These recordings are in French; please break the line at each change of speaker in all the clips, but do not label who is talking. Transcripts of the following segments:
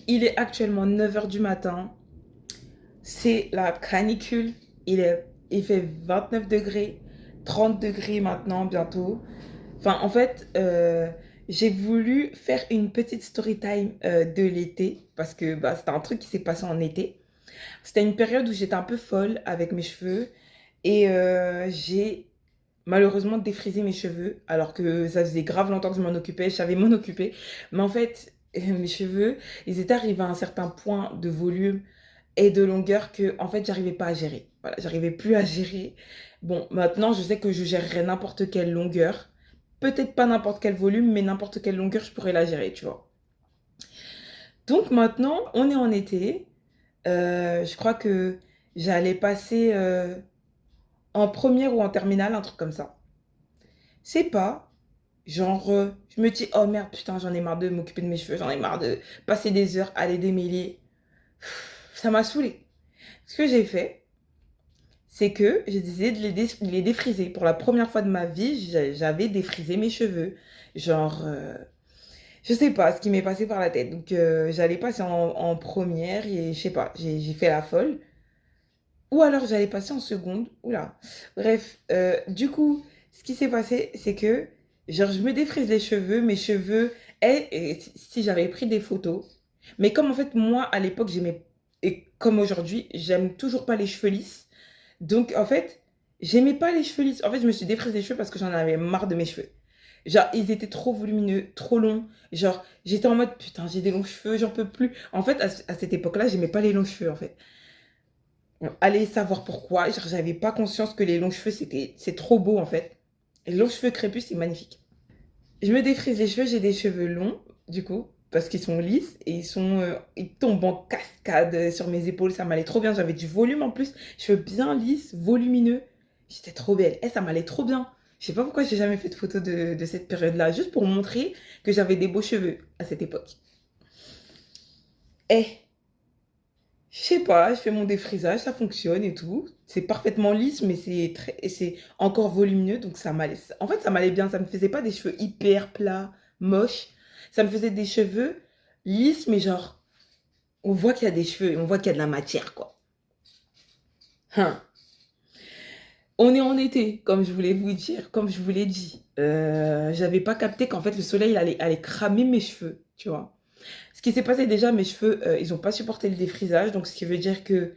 Il est actuellement 9 heures du matin. C'est la canicule. Il fait 29 degrés, 30 degrés maintenant, bientôt. Enfin, en fait, j'ai voulu faire une petite story time de l'été parce que bah, c'était un truc qui s'est passé en été. C'était une période où j'étais un peu folle avec mes cheveux et j'ai malheureusement défrisé mes cheveux alors que ça faisait grave longtemps que je m'en occupais, je savais m'en occuper. Mais en fait, mes cheveux, ils étaient arrivés à un certain point de volume et de longueur que en fait, j'arrivais pas à gérer. Voilà, j'arrivais plus à gérer. Bon, maintenant, je sais que je gérerais n'importe quelle longueur. Peut-être pas n'importe quel volume, mais n'importe quelle longueur, je pourrais la gérer, tu vois. Donc maintenant, on est en été. Je crois que j'allais passer en première ou en terminale, un truc comme ça. C'est pas, genre, je me dis, oh merde, putain, j'en ai marre de m'occuper de mes cheveux, j'en ai marre de passer des heures à les démêler. Ça m'a saoulée. Ce que j'ai fait, c'est que j'ai décidé de les défriser. Pour la première fois de ma vie, j'avais défrisé mes cheveux. Genre, je sais pas ce qui m'est passé par la tête. Donc, j'allais passer en première et je sais pas, j'ai fait la folle. Ou alors j'allais passer en seconde. Oula. Bref, du coup, ce qui s'est passé, c'est que genre, je me défrise les cheveux, mes cheveux, et si j'avais pris des photos. Mais comme en fait, moi, à l'époque, j'aimais, et comme aujourd'hui, j'aime toujours pas les cheveux lisses. Donc, en fait, j'aimais pas les cheveux lisses. En fait, je me suis défrisé les cheveux parce que j'en avais marre de mes cheveux. Genre, ils étaient trop volumineux, trop longs. Genre, j'étais en mode, putain, j'ai des longs cheveux, j'en peux plus. En fait, à cette époque-là, j'aimais pas les longs cheveux, en fait. Allez savoir pourquoi. Genre, j'avais pas conscience que les longs cheveux, c'est trop beau en fait. Les longs cheveux crépus, c'est magnifique. Je me défrise les cheveux, j'ai des cheveux longs, du coup, parce qu'ils sont lisses et ils tombent en cascade sur mes épaules. Ça m'allait trop bien. J'avais du volume en plus. Cheveux bien lisses, volumineux. J'étais trop belle. Ça m'allait trop bien. Je sais pas pourquoi j'ai jamais fait de photo de cette période-là, juste pour montrer que j'avais des beaux cheveux à cette époque. Eh, je sais pas, je fais mon défrisage, ça fonctionne et tout. C'est parfaitement lisse, mais c'est encore volumineux, donc ça m'allait. En fait, ça m'allait bien. Ça me faisait pas des cheveux hyper plats, moches. Ça me faisait des cheveux lisses, mais genre, on voit qu'il y a des cheveux, et on voit qu'il y a de la matière, quoi. Hein. On est en été, comme je voulais vous dire, comme je vous l'ai dit. J'avais pas capté qu'en fait, le soleil allait cramer mes cheveux, tu vois. Ce qui s'est passé déjà, mes cheveux, ils ont pas supporté le défrisage, donc ce qui veut dire que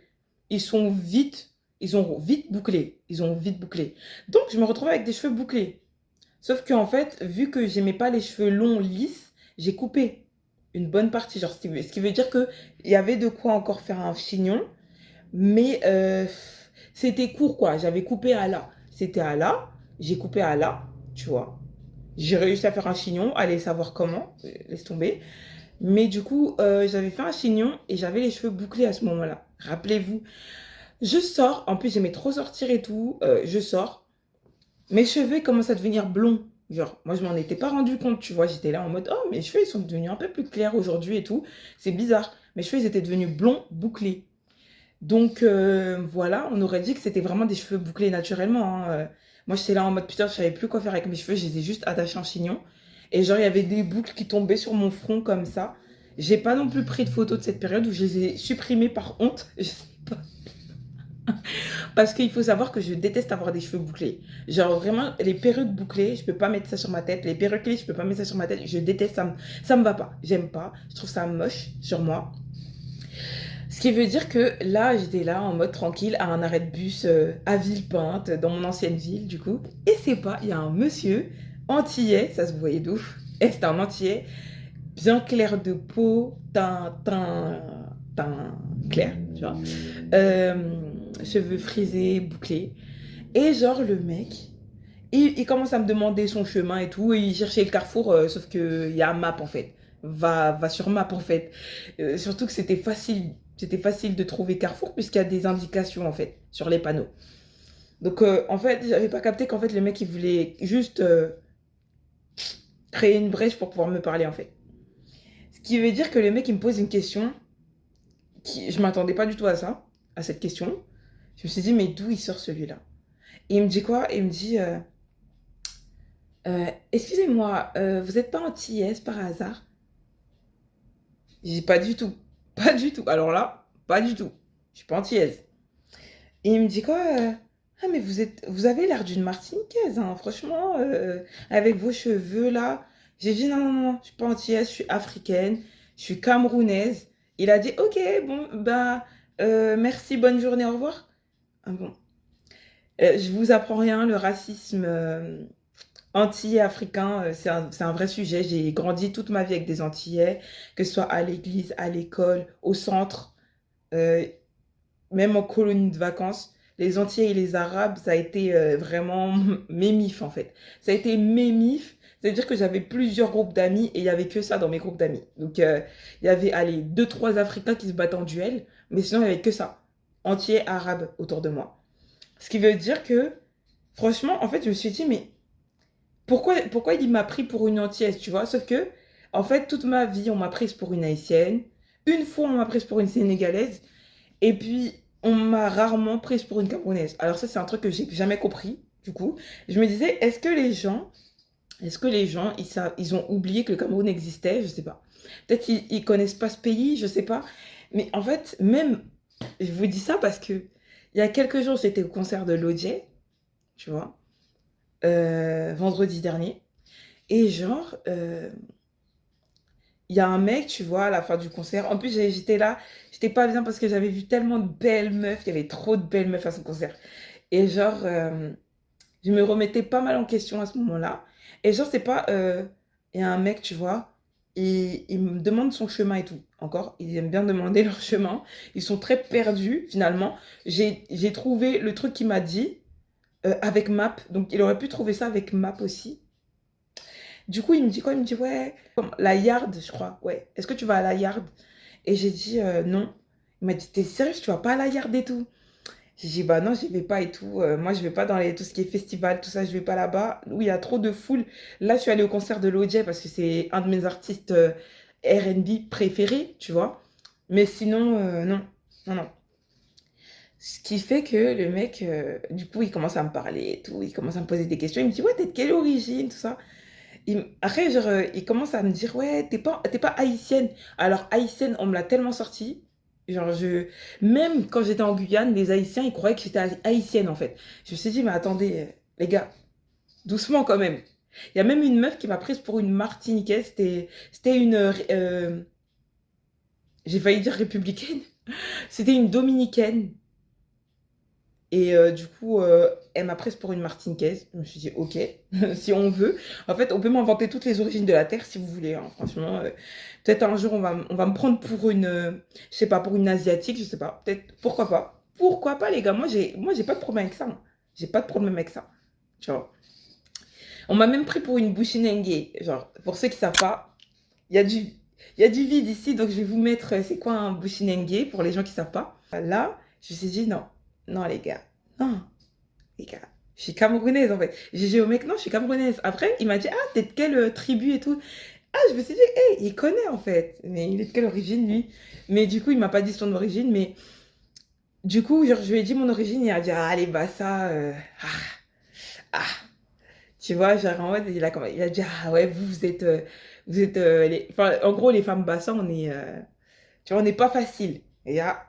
ils sont vite, ils ont vite bouclé, ils ont vite bouclé. Donc je me retrouve avec des cheveux bouclés. Sauf que en fait, vu que j'aimais pas les cheveux longs lisses, j'ai coupé une bonne partie, genre ce qui veut dire que il y avait de quoi encore faire un chignon, mais c'était court quoi. J'avais coupé à là, c'était à là, j'ai coupé à là, tu vois. J'ai réussi à faire un chignon, allez savoir comment, laisse tomber. Mais du coup, j'avais fait un chignon et j'avais les cheveux bouclés à ce moment-là. Rappelez-vous. Je sors, en plus j'aimais trop sortir et tout. Je sors. Mes cheveux commencent à devenir blonds. Genre, moi je m'en étais pas rendu compte, tu vois. J'étais là en mode, oh, mes cheveux ils sont devenus un peu plus clairs aujourd'hui et tout. C'est bizarre. Mes cheveux ils étaient devenus blonds, bouclés. Donc voilà, on aurait dit que c'était vraiment des cheveux bouclés naturellement, hein. Moi j'étais là en mode, putain, je savais plus quoi faire avec mes cheveux. Je les ai juste attachés en chignon. Et genre, il y avait des boucles qui tombaient sur mon front comme ça. J'ai pas non plus pris de photos de cette période où je les ai supprimées par honte. Je sais pas. Parce qu'il faut savoir que je déteste avoir des cheveux bouclés. Genre vraiment, les perruques bouclées, je peux pas mettre ça sur ma tête. Les perruques lisses, je peux pas mettre ça sur ma tête. Je déteste, ça me va pas. J'aime pas. Je trouve ça moche sur moi. Ce qui veut dire que là, j'étais là en mode tranquille à un arrêt de bus à Villepinte, dans mon ancienne ville du coup. Et c'est pas, il y a un monsieur antillais, ça se voyait d'ouf. Et c'était un antillais bien clair de peau, teint clair, tu vois. Cheveux frisés, bouclés. Et genre, le mec, il commence à me demander son chemin et tout. Et il cherchait le carrefour, sauf qu'il y a un map en fait. Va sur map en fait. Surtout que c'était facile. C'était facile de trouver Carrefour puisqu'il y a des indications en fait sur les panneaux. Donc en fait, j'avais pas capté qu'en fait le mec il voulait juste créer une brèche pour pouvoir me parler en fait. Ce qui veut dire que le mec il me pose une question je m'attendais pas du tout à ça, à cette question. Je me suis dit mais d'où il sort celui-là? Et il me dit quoi? Il me dit excusez-moi, vous êtes pas antillaise par hasard? J'ai dit, pas du tout. Pas du tout. Alors là, pas du tout. Je suis pas antillaise. Et il me dit quoi ah, mais vous avez l'air d'une Martiniquaise, hein, franchement, avec vos cheveux là. J'ai dit non, non, non, je suis pas antillaise, je suis africaine, je suis camerounaise. Il a dit ok, bon, bah, merci, bonne journée, au revoir. Ah bon. Je vous apprends rien, le racisme antillais africain, c'est un vrai sujet. J'ai grandi toute ma vie avec des Antillais, que ce soit à l'église, à l'école, au centre. Euh, Même en colonie de vacances, les Antillais et les Arabes, ça a été vraiment mes mifs en fait. Ça a été mes mifs, c'est-à-dire que j'avais plusieurs groupes d'amis et il y avait que ça dans mes groupes d'amis. Donc il y avait, allez, deux, trois Africains qui se battaient en duel, mais sinon il n'y avait que ça. Antillais, Arabes autour de moi. Ce qui veut dire que, franchement, en fait, je me suis dit, mais pourquoi il m'a pris pour une Antillaise, tu vois? Sauf que, en fait, toute ma vie, on m'a prise pour une Haïtienne. Une fois, on m'a prise pour une Sénégalaise. Et puis, on m'a rarement prise pour une Camerounaise. Alors ça, c'est un truc que j'ai jamais compris, du coup. Je me disais, est-ce que les gens, ils ont oublié que le Cameroun existait? Je sais pas. Peut-être qu'ils connaissent pas ce pays, je sais pas. Mais en fait, même, je vous dis ça parce que il y a quelques jours, j'étais au concert de Lodjet, tu vois, vendredi dernier. Et genre, il y a un mec, tu vois, à la fin du concert. En plus, j'étais là, j'étais pas bien parce que j'avais vu tellement de belles meufs. Il y avait trop de belles meufs à son concert. Et genre, je me remettais pas mal en question à ce moment-là. Et genre, c'est pas. Il y a un mec, tu vois, il me demande son chemin et tout. Encore, ils aiment bien demander leur chemin. Ils sont très perdus, finalement. J'ai trouvé le truc qu'il m'a dit avec Map. Donc, il aurait pu trouver ça avec Map aussi. Du coup, il me dit quoi? Il me dit, ouais, la Yard, je crois. Ouais, est-ce que tu vas à la Yard? Et j'ai dit, non. Il m'a dit, t'es sérieux, tu vas pas à la Yard et tout? J'ai dit, bah non, j'y vais pas et tout. Moi, je vais pas dans tout ce qui est festival, tout ça, je vais pas là-bas. Où il y a trop de foule. Là, je suis allée au concert de Lodjet parce que c'est un de mes artistes R&B préférés, tu vois. Mais sinon, non. Non, non. Ce qui fait que le mec, du coup, il commence à me parler et tout. Il commence à me poser des questions. Il me dit, ouais, t'es de quelle origine, tout ça. Après, genre, il commence à me dire, ouais, t'es pas haïtienne. Alors, haïtienne, on me l'a tellement sorti. Genre, même quand j'étais en Guyane, les Haïtiens, ils croyaient que j'étais haïtienne, en fait. Je me suis dit, mais attendez, les gars, doucement quand même. Il y a même une meuf qui m'a prise pour une Martiniquaise. C'était une, j'ai failli dire républicaine. C'était une dominicaine. Et du coup, elle m'a prise pour une Martiniquaise. Je me suis dit, ok, si on veut. En fait, on peut m'inventer toutes les origines de la Terre si vous voulez, hein. Franchement, peut-être un jour, on va me prendre pour une, je sais pas, pour une Asiatique, je sais pas. Peut-être, pourquoi pas? Pourquoi pas, les gars? Moi, j'ai pas de problème avec ça, hein. J'ai pas de problème avec ça. Tu vois. On m'a même pris pour une Bushinengue. Genre, pour ceux qui savent pas, il y a du, il y a du vide ici, donc je vais vous mettre, c'est quoi un Bushinengue pour les gens qui savent pas. Là, je me suis dit, non, non, les gars, non. Les gars, je suis camerounaise en fait. J'ai dit au mec, non, je suis camerounaise. Après, il m'a dit, ah, t'es de quelle tribu et tout. Ah, je me suis dit, hé, il connaît en fait. Mais il est de quelle origine lui? Mais du coup, il m'a pas dit son origine. Mais du coup, genre, je lui ai dit mon origine. Il a dit, ah, les Bassa. Ah, ah. Tu vois, genre en mode, il a dit, ah ouais, vous êtes enfin, en gros, les femmes Bassa, tu vois, on n'est pas facile. Et là,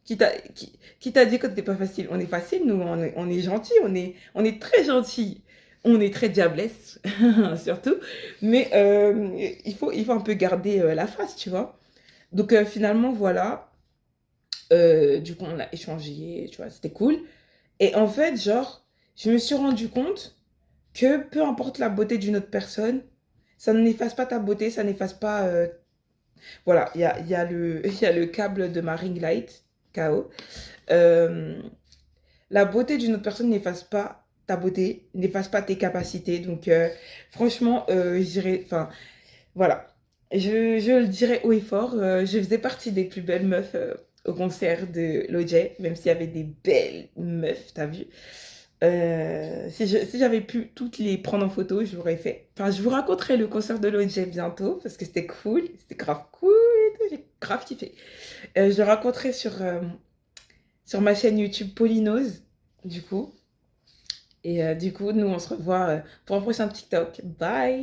qui t'a dit que c'était pas facile? On est facile, nous, on est gentil, on est très gentil. On est très diablesse, surtout. Mais il faut un peu garder la face, tu vois. Donc finalement, voilà. Du coup, on a échangé, tu vois, c'était cool. Et en fait, genre, je me suis rendu compte que peu importe la beauté d'une autre personne, ça n'efface pas ta beauté, ça n'efface pas voilà, il y a le câble de ma ring light, KO. Euh, la beauté d'une autre personne n'efface pas ta beauté, n'efface pas tes capacités. Donc, franchement, je dirais, enfin, voilà. Je le dirais haut et fort. Je faisais partie des plus belles meufs au concert de Lodjet, même s'il y avait des belles meufs, t'as vu. Si j'avais pu toutes les prendre en photo, je l'aurais fait. Enfin, je vous raconterai le concert de Lodjet bientôt parce que c'était cool, c'était grave cool et tout, j'ai grave kiffé. Je le raconterai sur ma chaîne YouTube Polynose, du coup. Et du coup, nous, on se revoit pour un prochain TikTok. Bye!